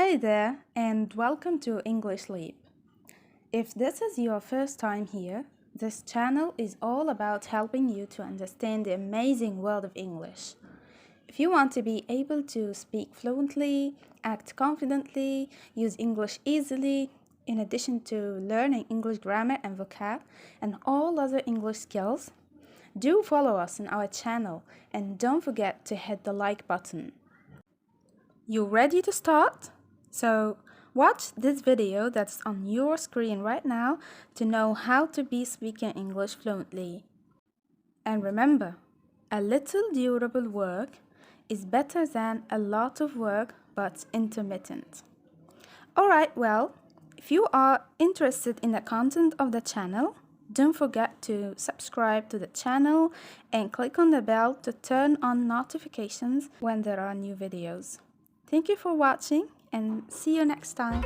Hi there, and welcome to English Leap. If this is your first time here, this channel is all about helping you to understand the amazing world of English. If you want to be able to speak fluently, act confidently, use English easily, in addition to learning English grammar and vocab, and all other English skills, do follow us on our channel and don't forget to hit the like button. You ready to start? So watch this video that's on your screen right now to know how to be speaking English fluently. And remember, a little durable work is better than a lot of work but intermittent. Alright, well, if you are interested in the content of the channel, don't forget to subscribe to the channel and click on the bell to turn on notifications when there are new videos. Thank you for watching and see you next time.